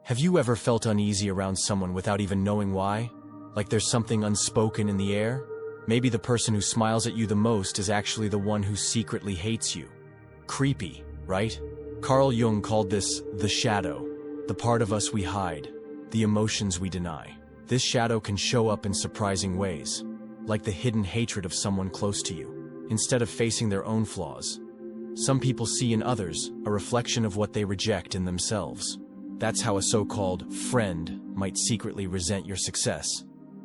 Have you ever felt uneasy around someone without even knowing why? Like there's something unspoken in the air? Maybe the person who smiles at you the most is actually the one who secretly hates you. Creepy, right? Carl Jung called this the shadow, the part of us we hide, the emotions we deny. This shadow can show up in surprising ways, like the hidden hatred of someone close to you. Instead of facing their own flaws, some people see in others a reflection of what they reject in themselves. That's how a so-called friend might secretly resent your success,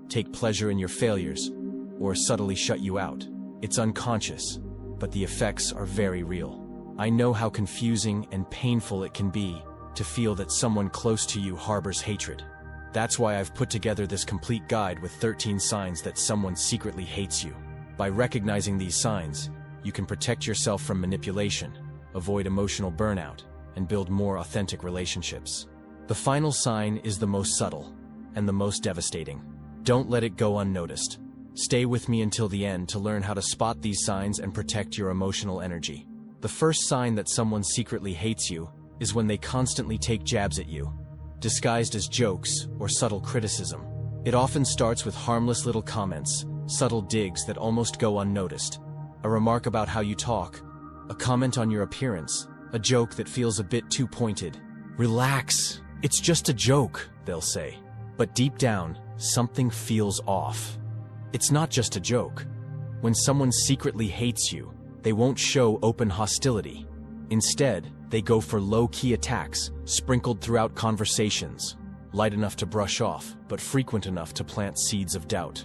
take pleasure in your failures, or subtly shut you out. It's unconscious, but the effects are very real. I know how confusing and painful it can be to feel that someone close to you harbors hatred. That's why I've put together this complete guide with 13 signs that someone secretly hates you. By recognizing these signs, you can protect yourself from manipulation, avoid emotional burnout, and build more authentic relationships. The final sign is the most subtle and the most devastating. Don't let it go unnoticed. Stay with me until the end to learn how to spot these signs and protect your emotional energy. The first sign that someone secretly hates you is when they constantly take jabs at you, disguised as jokes or subtle criticism. It often starts with harmless little comments, subtle digs that almost go unnoticed. A remark about how you talk, a comment on your appearance, a joke that feels a bit too pointed. Relax, it's just a joke, they'll say. But deep down, something feels off. It's not just a joke. When someone secretly hates you, they won't show open hostility. Instead, they go for low-key attacks, sprinkled throughout conversations, light enough to brush off, but frequent enough to plant seeds of doubt.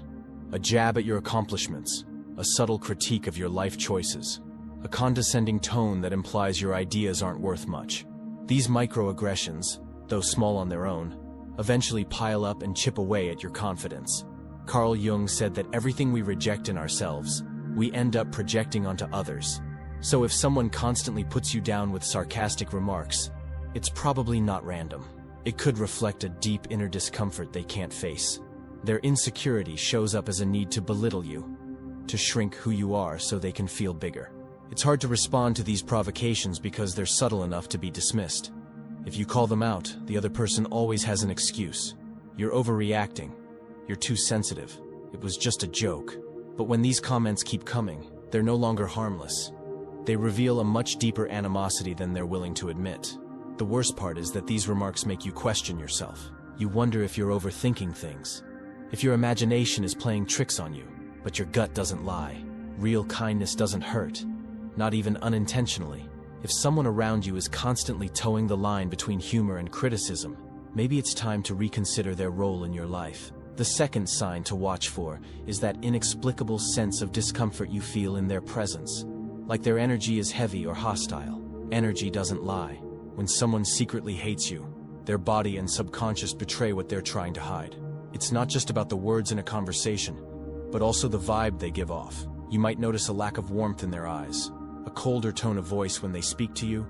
A jab at your accomplishments, a subtle critique of your life choices, a condescending tone that implies your ideas aren't worth much. These microaggressions, though small on their own, eventually pile up and chip away at your confidence. Carl Jung said that everything we reject in ourselves, we end up projecting onto others. So if someone constantly puts you down with sarcastic remarks, it's probably not random. It could reflect a deep inner discomfort they can't face. Their insecurity shows up as a need to belittle you, to shrink who you are so they can feel bigger. It's hard to respond to these provocations because they're subtle enough to be dismissed. If you call them out, the other person always has an excuse. You're overreacting. You're too sensitive. It was just a joke. But when these comments keep coming, they're no longer harmless. They reveal a much deeper animosity than they're willing to admit. The worst part is that these remarks make you question yourself. You wonder if you're overthinking things, if your imagination is playing tricks on you. But your gut doesn't lie. Real kindness doesn't hurt, not even unintentionally. If someone around you is constantly towing the line between humor and criticism, maybe it's time to reconsider their role in your life. The second sign to watch for is that inexplicable sense of discomfort you feel in their presence, like their energy is heavy or hostile. Energy doesn't lie. When someone secretly hates you, their body and subconscious betray what they're trying to hide. It's not just about the words in a conversation, but also the vibe they give off. You might notice a lack of warmth in their eyes, a colder tone of voice when they speak to you,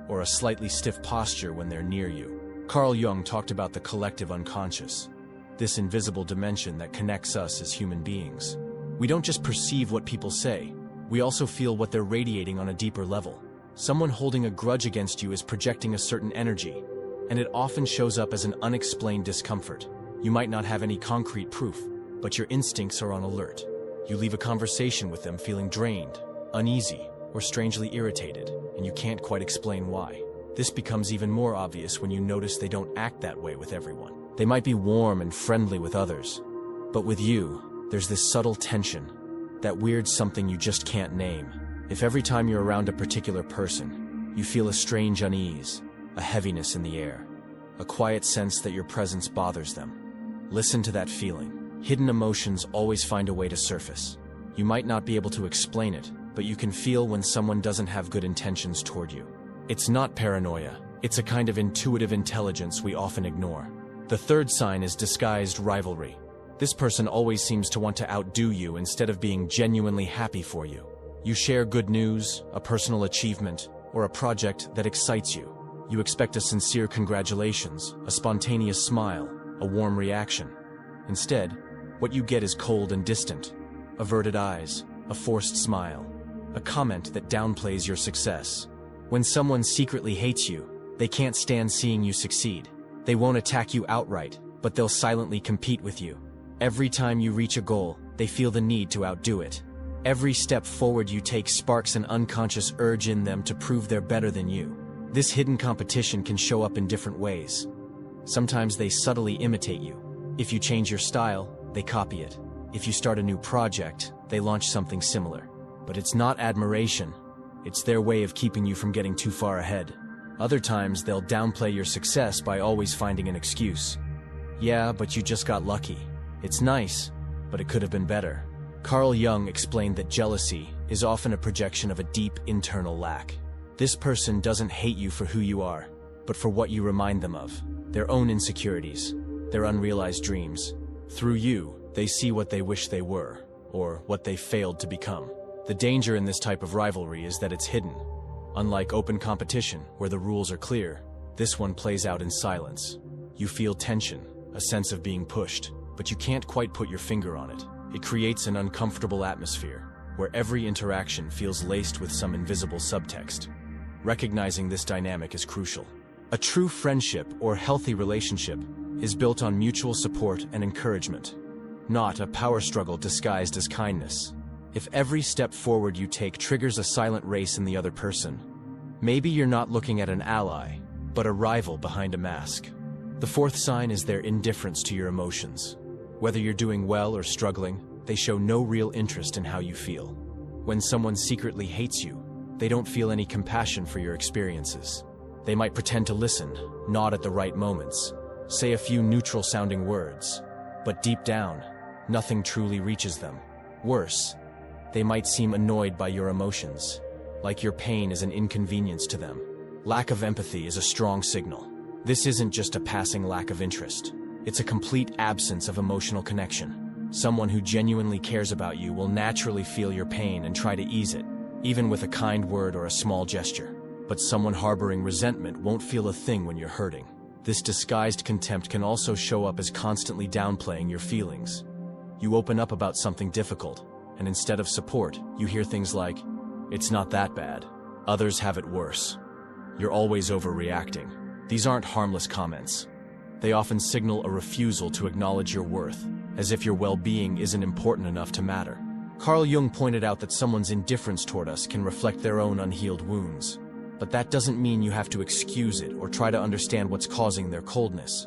or a slightly stiff posture when they're near you. Carl Jung talked about the collective unconscious, this invisible dimension that connects us as human beings. We don't just perceive what people say, we also feel what they're radiating on a deeper level. Someone holding a grudge against you is projecting a certain energy, and it often shows up as an unexplained discomfort. You might not have any concrete proof, but your instincts are on alert. You leave a conversation with them feeling drained, uneasy, or strangely irritated, and you can't quite explain why. This becomes even more obvious when you notice they don't act that way with everyone. They might be warm and friendly with others, but with you, there's this subtle tension, that weird something you just can't name. If every time you're around a particular person, you feel a strange unease, a heaviness in the air, a quiet sense that your presence bothers them, listen to that feeling. Hidden emotions always find a way to surface. You might not be able to explain it, but you can feel when someone doesn't have good intentions toward you. It's not paranoia, it's a kind of intuitive intelligence we often ignore. The third sign is disguised rivalry. This person always seems to want to outdo you instead of being genuinely happy for you. You share good news, a personal achievement, or a project that excites you. You expect a sincere congratulations, a spontaneous smile, a warm reaction. Instead, what you get is cold and distant, averted eyes, a forced smile, a comment that downplays your success. When someone secretly hates you, they can't stand seeing you succeed. They won't attack you outright, but they'll silently compete with you. Every time you reach a goal, they feel the need to outdo it. Every step forward you take sparks an unconscious urge in them to prove they're better than you. This hidden competition can show up in different ways. Sometimes they subtly imitate you. If you change your style, they copy it. If you start a new project, they launch something similar. But it's not admiration. It's their way of keeping you from getting too far ahead. Other times, they'll downplay your success by always finding an excuse. Yeah, but you just got lucky. It's nice, but it could have been better. Carl Jung explained that jealousy is often a projection of a deep internal lack. This person doesn't hate you for who you are, but for what you remind them of. Their own insecurities, their unrealized dreams. Through you, they see what they wish they were, or what they failed to become. The danger in this type of rivalry is that it's hidden. Unlike open competition, where the rules are clear, this one plays out in silence. You feel tension, a sense of being pushed, but you can't quite put your finger on it. It creates an uncomfortable atmosphere, where every interaction feels laced with some invisible subtext. Recognizing this dynamic is crucial. A true friendship or healthy relationship is built on mutual support and encouragement, not a power struggle disguised as kindness. If every step forward you take triggers a silent race in the other person, maybe you're not looking at an ally, but a rival behind a mask. The fourth sign is their indifference to your emotions. Whether you're doing well or struggling, they show no real interest in how you feel. When someone secretly hates you, they don't feel any compassion for your experiences. They might pretend to listen, nod at the right moments, say a few neutral-sounding words, but deep down, nothing truly reaches them. Worse, they might seem annoyed by your emotions, like your pain is an inconvenience to them. Lack of empathy is a strong signal. This isn't just a passing lack of interest. It's a complete absence of emotional connection. Someone who genuinely cares about you will naturally feel your pain and try to ease it, even with a kind word or a small gesture. But someone harboring resentment won't feel a thing when you're hurting. This disguised contempt can also show up as constantly downplaying your feelings. You open up about something difficult, and instead of support, you hear things like, "It's not that bad. Others have it worse. You're always overreacting." These aren't harmless comments. They often signal a refusal to acknowledge your worth, as if your well-being isn't important enough to matter. Carl Jung pointed out that someone's indifference toward us can reflect their own unhealed wounds. But that doesn't mean you have to excuse it or try to understand what's causing their coldness.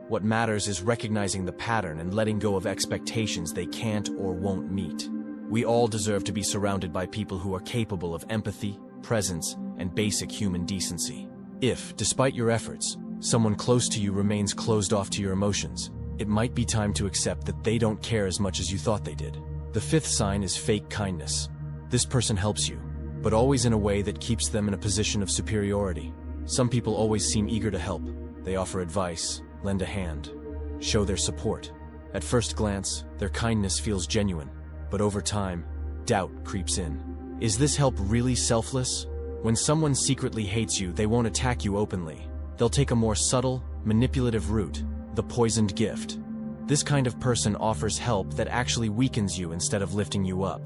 What matters is recognizing the pattern and letting go of expectations they can't or won't meet. We all deserve to be surrounded by people who are capable of empathy, presence, and basic human decency. If, despite your efforts, someone close to you remains closed off to your emotions, it might be time to accept that they don't care as much as you thought they did. The fifth sign is fake kindness. This person helps you, but always in a way that keeps them in a position of superiority. Some people always seem eager to help. They offer advice, lend a hand, show their support. At first glance, their kindness feels genuine, but over time, doubt creeps in. Is this help really selfless? When someone secretly hates you, they won't attack you openly. They'll take a more subtle, manipulative route, the poisoned gift. This kind of person offers help that actually weakens you instead of lifting you up.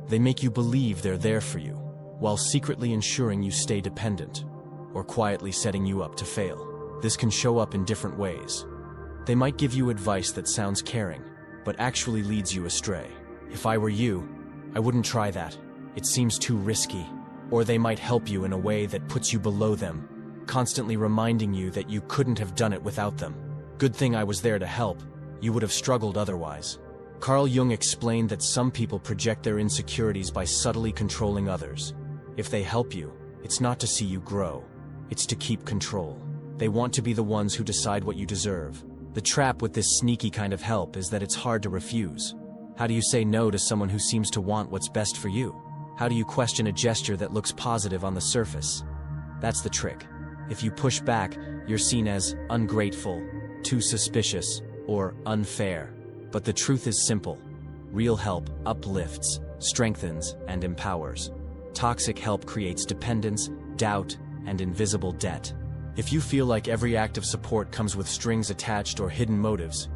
They make you believe they're there for you, while secretly ensuring you stay dependent, or quietly setting you up to fail. This can show up in different ways. They might give you advice that sounds caring, but actually leads you astray. If I were you, I wouldn't try that. It seems too risky. Or they might help you in a way that puts you below them, constantly reminding you that you couldn't have done it without them. Good thing I was there to help. You would have struggled otherwise. Carl Jung explained that some people project their insecurities by subtly controlling others. If they help you, it's not to see you grow. It's to keep control. They want to be the ones who decide what you deserve. The trap with this sneaky kind of help is that it's hard to refuse. How do you say no to someone who seems to want what's best for you? How do you question a gesture that looks positive on the surface? That's the trick. If you push back, you're seen as ungrateful, too suspicious, or unfair. But the truth is simple. Real help uplifts, strengthens, and empowers. Toxic help creates dependence, doubt, and invisible debt. If you feel like every act of support comes with strings attached or hidden motives,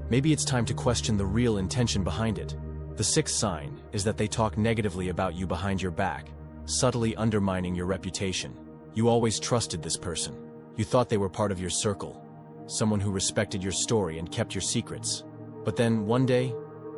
maybe it's time to question the real intention behind it. The sixth sign is that they talk negatively about you behind your back, subtly undermining your reputation. You always trusted this person. You thought they were part of your circle. someone who respected your story and kept your secrets. But then, one day,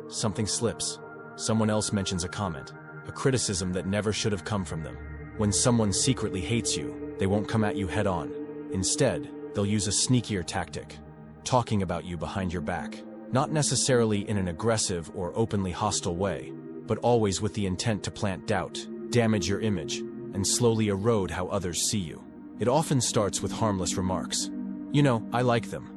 something slips. Someone else mentions a comment, a criticism that never should have come from them. When someone secretly hates you, they won't come at you head-on. Instead, they'll use a sneakier tactic, talking about you behind your back. Not necessarily in an aggressive or openly hostile way, but always with the intent to plant doubt, damage your image, and slowly erode how others see you. It often starts with harmless remarks. You know, I like them,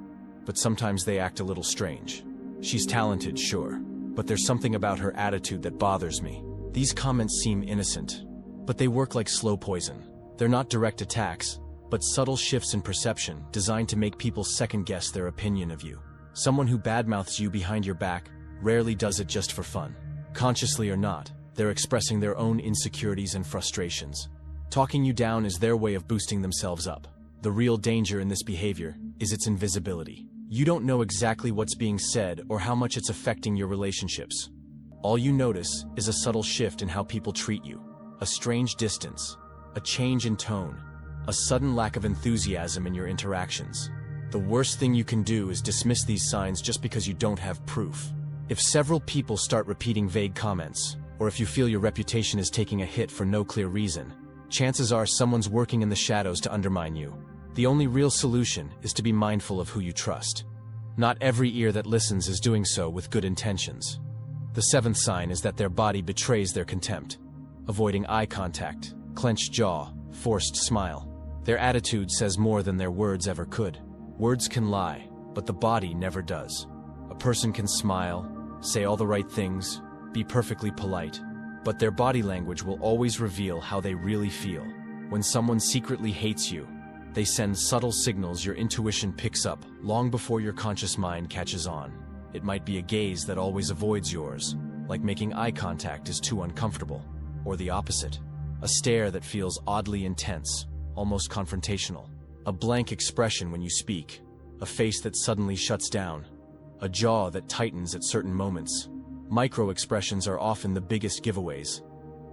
but sometimes they act a little strange. She's talented, sure, but there's something about her attitude that bothers me. These comments seem innocent, but they work like slow poison. They're not direct attacks, but subtle shifts in perception designed to make people second-guess their opinion of you. Someone who badmouths you behind your back rarely does it just for fun. Consciously or not, they're expressing their own insecurities and frustrations. Talking you down is their way of boosting themselves up. The real danger in this behavior is its invisibility. You don't know exactly what's being said or how much it's affecting your relationships. All you notice is a subtle shift in how people treat you, a strange distance, a change in tone, a sudden lack of enthusiasm in your interactions. The worst thing you can do is dismiss these signs just because you don't have proof. If several people start repeating vague comments, or if you feel your reputation is taking a hit for no clear reason, chances are someone's working in the shadows to undermine you. The only real solution is to be mindful of who you trust. Not every ear that listens is doing so with good intentions. The seventh sign is that their body betrays their contempt. Avoiding eye contact, clenched jaw, forced smile. Their attitude says more than their words ever could. Words can lie, but the body never does. A person can smile, say all the right things, be perfectly polite, but their body language will always reveal how they really feel. When someone secretly hates you, they send subtle signals your intuition picks up long before your conscious mind catches on. It might be a gaze that always avoids yours, like making eye contact is too uncomfortable, or the opposite, a stare that feels oddly intense, almost confrontational. A blank expression when you speak, a face that suddenly shuts down, a jaw that tightens at certain moments. Micro-expressions are often the biggest giveaways.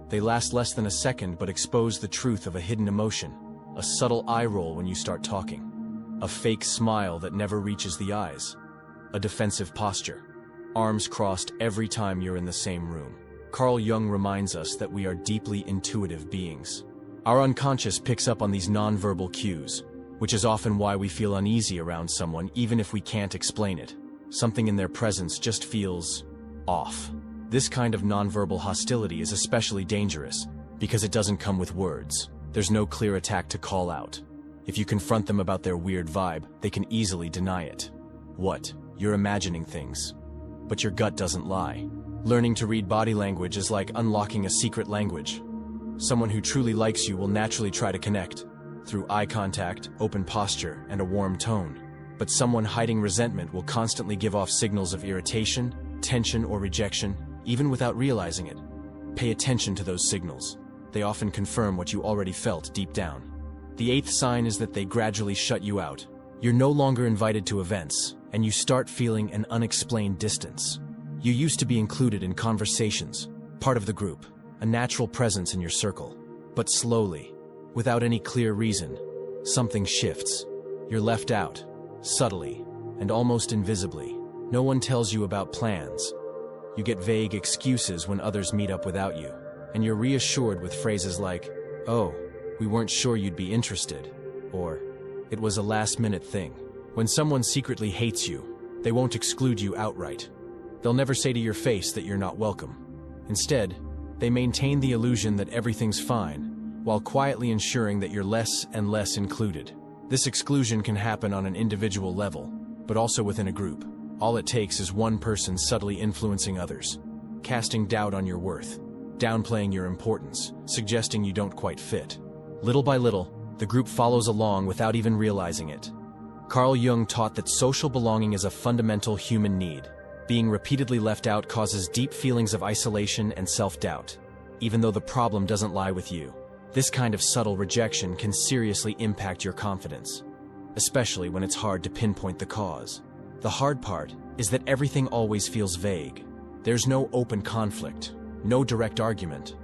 They last less than a second but expose the truth of a hidden emotion. A subtle eye roll when you start talking, a fake smile that never reaches the eyes, a defensive posture, arms crossed every time you're in the same room. Carl Jung reminds us that we are deeply intuitive beings. Our unconscious picks up on these nonverbal cues, which is often why we feel uneasy around someone even if we can't explain it. Something in their presence just feels off. This kind of nonverbal hostility is especially dangerous because it doesn't come with words. There's no clear attack to call out. If you confront them about their weird vibe, they can easily deny it. What? You're imagining things. But your gut doesn't lie. Learning to read body language is like unlocking a secret language. Someone who truly likes you will naturally try to connect, through eye contact, open posture, and a warm tone. But someone hiding resentment will constantly give off signals of irritation, tension, or rejection, even without realizing it. Pay attention to those signals. They often confirm what you already felt deep down. The eighth sign is that they gradually shut you out. You're no longer invited to events, and you start feeling an unexplained distance. You used to be included in conversations, part of the group, a natural presence in your circle. But slowly, without any clear reason, something shifts. You're left out, subtly, and almost invisibly. No one tells you about plans. You get vague excuses when others meet up without you, and you're reassured with phrases like, "Oh, we weren't sure you'd be interested," or "It was a last-minute thing." When someone secretly hates you, they won't exclude you outright. They'll never say to your face that you're not welcome. Instead, they maintain the illusion that everything's fine, while quietly ensuring that you're less and less included. This exclusion can happen on an individual level, but also within a group. All it takes is one person subtly influencing others, casting doubt on your worth, downplaying your importance, suggesting you don't quite fit. Little by little, the group follows along without even realizing it. Carl Jung taught that social belonging is a fundamental human need. Being repeatedly left out causes deep feelings of isolation and self-doubt, even though the problem doesn't lie with you. This kind of subtle rejection can seriously impact your confidence, especially when it's hard to pinpoint the cause. The hard part is that everything always feels vague. There's no open conflict, no direct argument,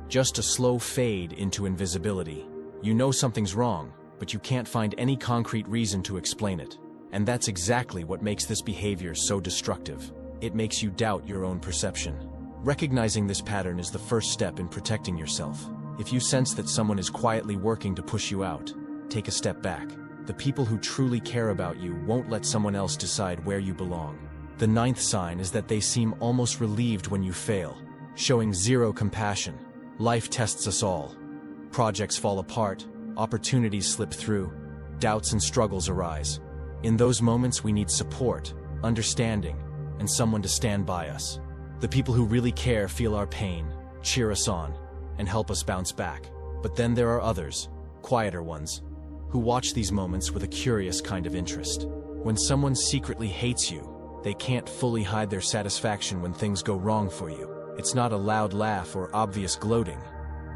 just a slow fade into invisibility. You know something's wrong, but you can't find any concrete reason to explain it. And that's exactly what makes this behavior so destructive. It makes you doubt your own perception. Recognizing this pattern is the first step in protecting yourself. If you sense that someone is quietly working to push you out, take a step back. The people who truly care about you won't let someone else decide where you belong. The ninth sign is that they seem almost relieved when you fail, showing zero compassion. Life tests us all. Projects fall apart, opportunities slip through, doubts and struggles arise. In those moments, we need support, understanding, and someone to stand by us. The people who really care feel our pain, cheer us on, and help us bounce back. But then there are others, quieter ones, who watch these moments with a curious kind of interest. When someone secretly hates you, they can't fully hide their satisfaction when things go wrong for you. It's not a loud laugh or obvious gloating.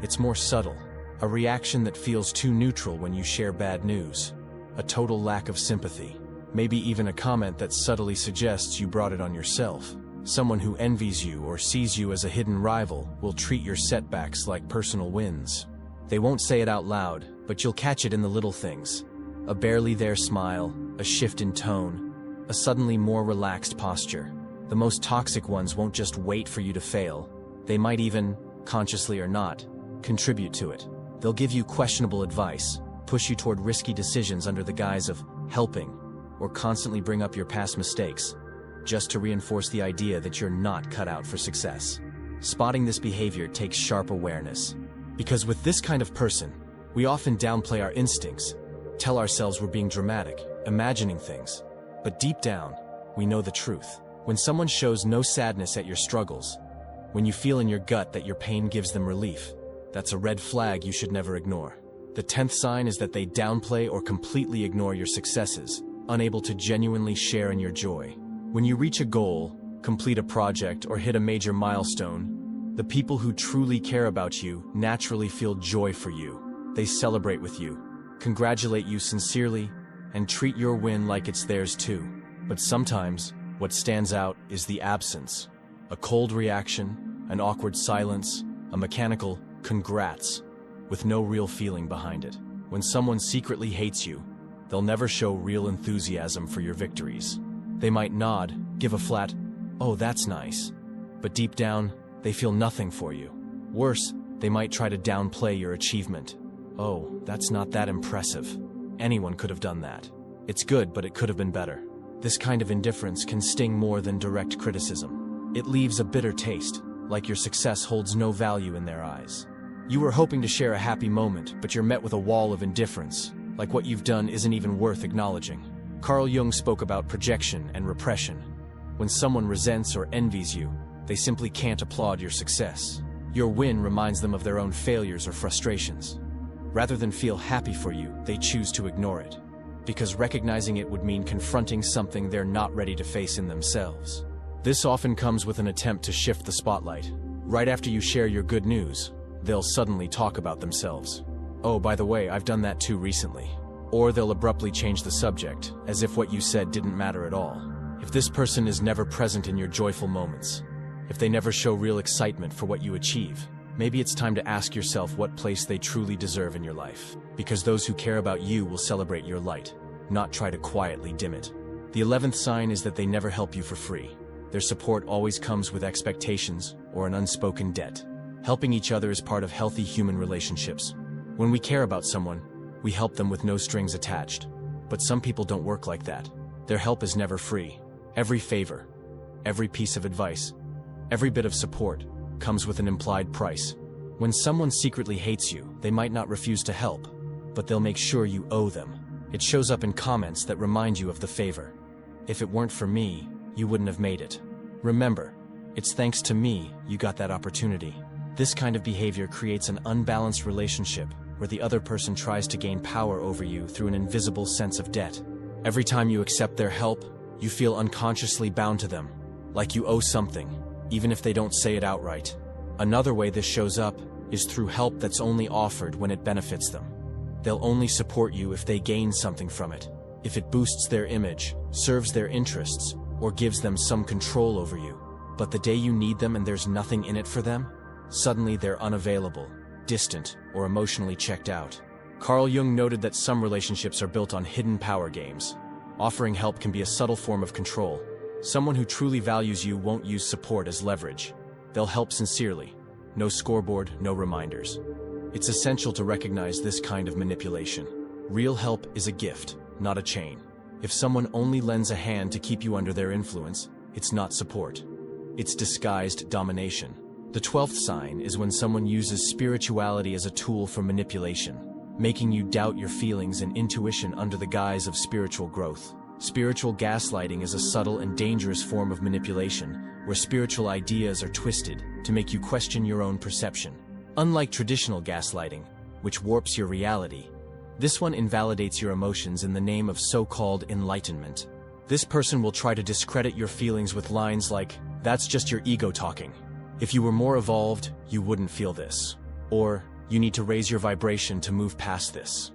It's more subtle, a reaction that feels too neutral when you share bad news, a total lack of sympathy, maybe even a comment that subtly suggests you brought it on yourself. Someone who envies you or sees you as a hidden rival will treat your setbacks like personal wins. They won't say it out loud, but you'll catch it in the little things. A barely there smile, a shift in tone, a suddenly more relaxed posture. The most toxic ones won't just wait for you to fail. They might even, consciously or not, contribute to it. They'll give you questionable advice, push you toward risky decisions under the guise of helping, or constantly bring up your past mistakes, just to reinforce the idea that you're not cut out for success. Spotting this behavior takes sharp awareness, because with this kind of person, we often downplay our instincts, tell ourselves we're being dramatic, imagining things. But deep down, we know the truth. When someone shows no sadness at your struggles, when you feel in your gut that your pain gives them relief, that's a red flag you should never ignore. The 10th sign is that they downplay or completely ignore your successes, unable to genuinely share in your joy. When you reach a goal, complete a project, or hit a major milestone, the people who truly care about you naturally feel joy for you. They celebrate with you, congratulate you sincerely, and treat your win like it's theirs too. But sometimes, what stands out is the absence. A cold reaction, an awkward silence, a mechanical congrats, with no real feeling behind it. When someone secretly hates you, they'll never show real enthusiasm for your victories. They might nod, give a flat, "Oh, that's nice," but deep down, they feel nothing for you. Worse, they might try to downplay your achievement. "Oh, that's not that impressive. Anyone could have done that. It's good, but it could have been better." This kind of indifference can sting more than direct criticism. It leaves a bitter taste, like your success holds no value in their eyes. You were hoping to share a happy moment, but you're met with a wall of indifference, like what you've done isn't even worth acknowledging. Carl Jung spoke about projection and repression. When someone resents or envies you, they simply can't applaud your success. Your win reminds them of their own failures or frustrations. Rather than feel happy for you, they choose to ignore it, because recognizing it would mean confronting something they're not ready to face in themselves. This often comes with an attempt to shift the spotlight. Right after you share your good news, they'll suddenly talk about themselves. "Oh, by the way, I've done that too recently." Or they'll abruptly change the subject, as if what you said didn't matter at all. If this person is never present in your joyful moments, if they never show real excitement for what you achieve, maybe it's time to ask yourself what place they truly deserve in your life. Because those who care about you will celebrate your light, not try to quietly dim it. The 11th sign is that they never help you for free. Their support always comes with expectations or an unspoken debt. Helping each other is part of healthy human relationships. When we care about someone, we help them with no strings attached. But some people don't work like that. Their help is never free. Every favor, every piece of advice, every bit of support comes with an implied price. When someone secretly hates you, they might not refuse to help, but they'll make sure you owe them. It shows up in comments that remind you of the favor. "If it weren't for me, you wouldn't have made it. Remember, it's thanks to me you got that opportunity." This kind of behavior creates an unbalanced relationship where the other person tries to gain power over you through an invisible sense of debt. Every time you accept their help, you feel unconsciously bound to them, like you owe something, even if they don't say it outright. Another way this shows up is through help that's only offered when it benefits them. They'll only support you if they gain something from it, if it boosts their image, serves their interests, or gives them some control over you. But the day you need them and there's nothing in it for them, suddenly they're unavailable, distant, or emotionally checked out. Carl Jung noted that some relationships are built on hidden power games, Offering help can be a subtle form of control. Someone who truly values you won't use support as leverage. They'll help sincerely. No scoreboard, no reminders. It's essential to recognize this kind of manipulation. Real help is a gift, not a chain. If someone only lends a hand to keep you under their influence, it's not support. It's disguised domination. The 12th sign is when someone uses spirituality as a tool for manipulation, making you doubt your feelings and intuition under the guise of spiritual growth. Spiritual gaslighting is a subtle and dangerous form of manipulation, where spiritual ideas are twisted to make you question your own perception. Unlike traditional gaslighting, which warps your reality, this one invalidates your emotions in the name of so-called enlightenment. This person will try to discredit your feelings with lines like, "That's just your ego talking. If you were more evolved, you wouldn't feel this." Or, "You need to raise your vibration to move past this."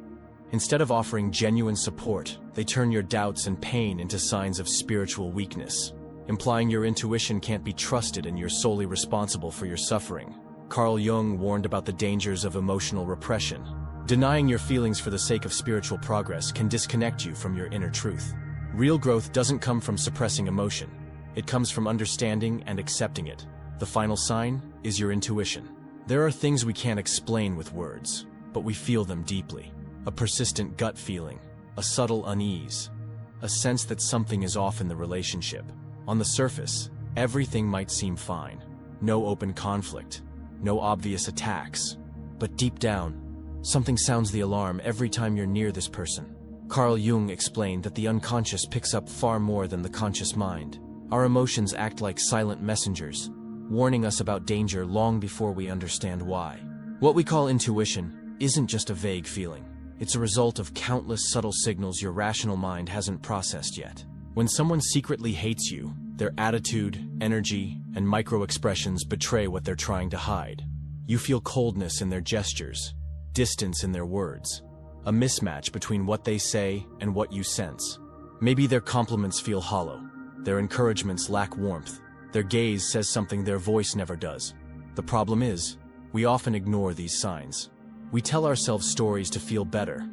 Instead of offering genuine support, they turn your doubts and pain into signs of spiritual weakness, implying your intuition can't be trusted and you're solely responsible for your suffering. Carl Jung warned about the dangers of emotional repression. Denying your feelings for the sake of spiritual progress can disconnect you from your inner truth. Real growth doesn't come from suppressing emotion. It comes from understanding and accepting it. The final sign is your intuition. There are things we can't explain with words, but we feel them deeply. A persistent gut feeling, a subtle unease, a sense that something is off in the relationship. On the surface, everything might seem fine. No open conflict, no obvious attacks. But deep down, something sounds the alarm every time you're near this person. Carl Jung explained that the unconscious picks up far more than the conscious mind. Our emotions act like silent messengers, warning us about danger long before we understand why. What we call intuition isn't just a vague feeling. It's a result of countless subtle signals your rational mind hasn't processed yet. When someone secretly hates you, their attitude, energy, and micro-expressions betray what they're trying to hide. You feel coldness in their gestures, distance in their words, a mismatch between what they say and what you sense. Maybe their compliments feel hollow, their encouragements lack warmth, their gaze says something their voice never does. The problem is, we often ignore these signs. We tell ourselves stories to feel better.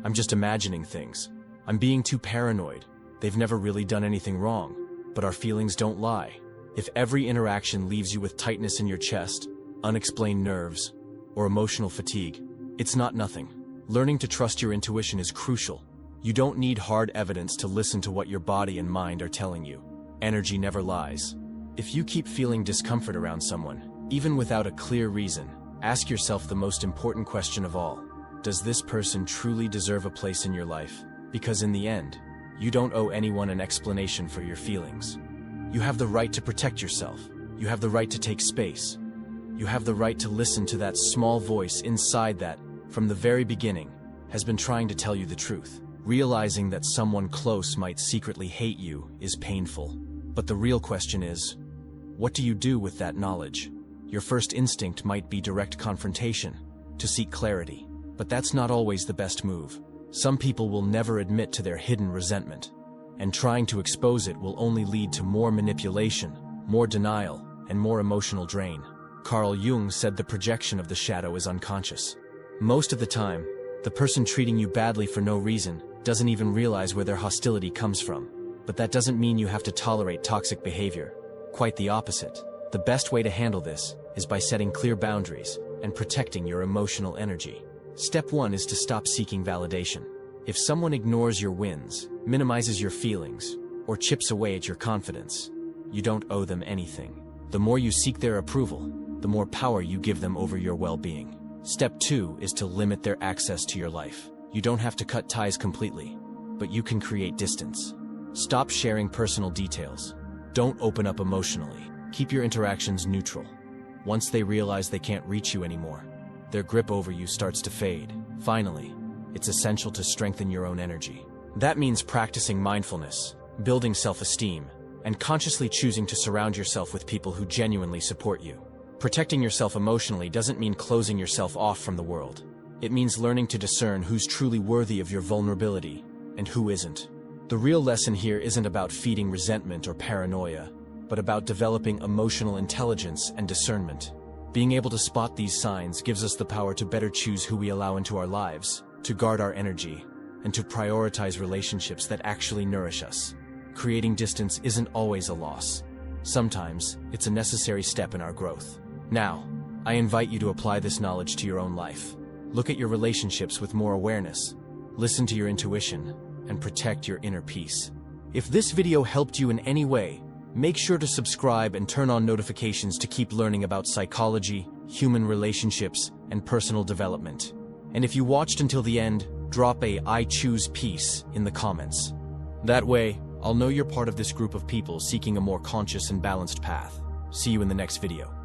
I'm just imagining things. I'm being too paranoid. They've never really done anything wrong. But our feelings don't lie. If every interaction leaves you with tightness in your chest, unexplained nerves, or emotional fatigue, it's not nothing. Learning to trust your intuition is crucial. You don't need hard evidence to listen to what your body and mind are telling you. Energy never lies. If you keep feeling discomfort around someone, even without a clear reason, ask yourself the most important question of all. Does this person truly deserve a place in your life? Because in the end, you don't owe anyone an explanation for your feelings. You have the right to protect yourself. You have the right to take space. You have the right to listen to that small voice inside that, from the very beginning, has been trying to tell you the truth. Realizing that someone close might secretly hate you is painful. But the real question is, what do you do with that knowledge? Your first instinct might be direct confrontation, to seek clarity. But that's not always the best move. Some people will never admit to their hidden resentment, and trying to expose it will only lead to more manipulation, more denial, and more emotional drain. Carl Jung said the projection of the shadow is unconscious. Most of the time, the person treating you badly for no reason doesn't even realize where their hostility comes from. But that doesn't mean you have to tolerate toxic behavior. Quite the opposite. The best way to handle this is by setting clear boundaries and protecting your emotional energy. Step 1 is to stop seeking validation. If someone ignores your wins, minimizes your feelings, or chips away at your confidence, you don't owe them anything. The more you seek their approval, the more power you give them over your well-being. Step 2 is to limit their access to your life. You don't have to cut ties completely, but you can create distance. Stop sharing personal details. Don't open up emotionally. Keep your interactions neutral. Once they realize they can't reach you anymore, their grip over you starts to fade. Finally, it's essential to strengthen your own energy. That means practicing mindfulness, building self-esteem, and consciously choosing to surround yourself with people who genuinely support you. Protecting yourself emotionally doesn't mean closing yourself off from the world. It means learning to discern who's truly worthy of your vulnerability and who isn't. The real lesson here isn't about feeding resentment or paranoia, but about developing emotional intelligence and discernment. Being able to spot these signs gives us the power to better choose who we allow into our lives, to guard our energy, and to prioritize relationships that actually nourish us. Creating distance isn't always a loss. Sometimes, it's a necessary step in our growth. Now, I invite you to apply this knowledge to your own life. Look at your relationships with more awareness, listen to your intuition, and protect your inner peace. If this video helped you in any way, make sure to subscribe and turn on notifications to keep learning about psychology, human relationships, and personal development. And if you watched until the end, drop a "I choose peace" in the comments. That way, I'll know you're part of this group of people seeking a more conscious and balanced path. See you in the next video.